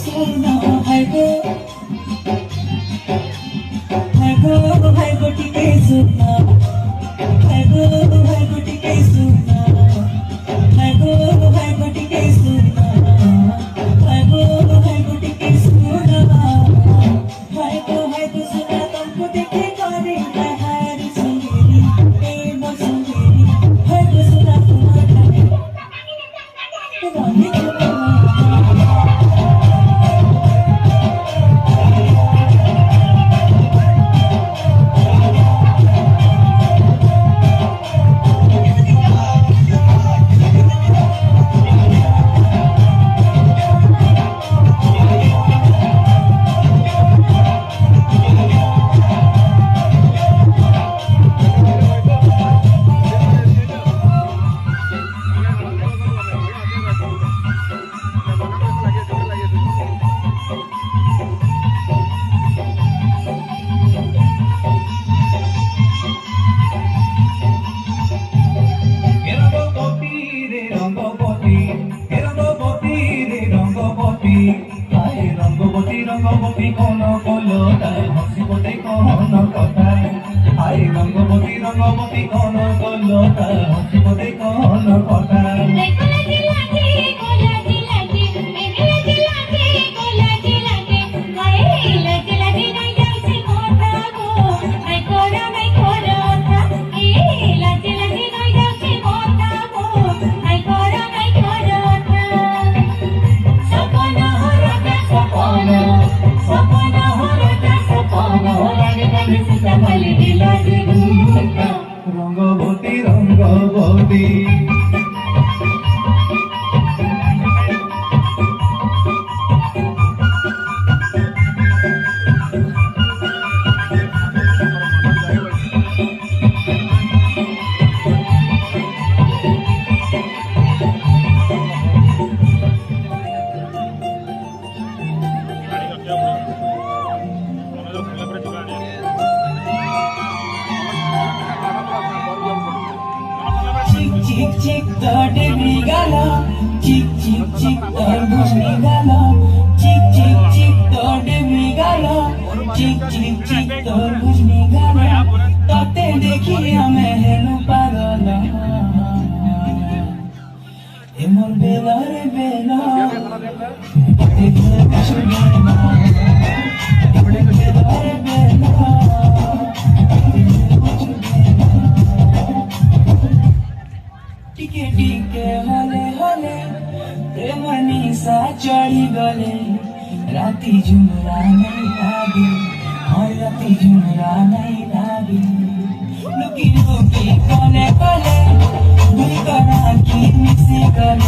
सोना है गो टिके सोना है गो टिके सोना है गो टिके सोना है गो टिके सोना है गो सोना तुमको देखे करे है रे सुंदरी ए मो सुंदरी है गो सोना तुम्हारा रानी রঙ্গবতী কোন কলতায় হসিবতে কোন কথায় আই রঙ্গবতী কোন কলতায় হসিবতে কোন কথায় রঙ্গবতী चिक चिक तोड़े निगाला चिक चिक चिक तोड़ निगाला चिक चिक चिक तोड़े निगाला चिक चिक चिक तोड़ निगाला तोते देखी हमें हेनु पागला एमोर बेला रे बेला देखो कुछ टिके टिके हले हले प्रेम निशा चढ़ी गले राती झुमरा नहीं लागे हाँ राती झुमरा नहीं लागे लुकी लुकी कले कले दुई करा की मिक्सी कले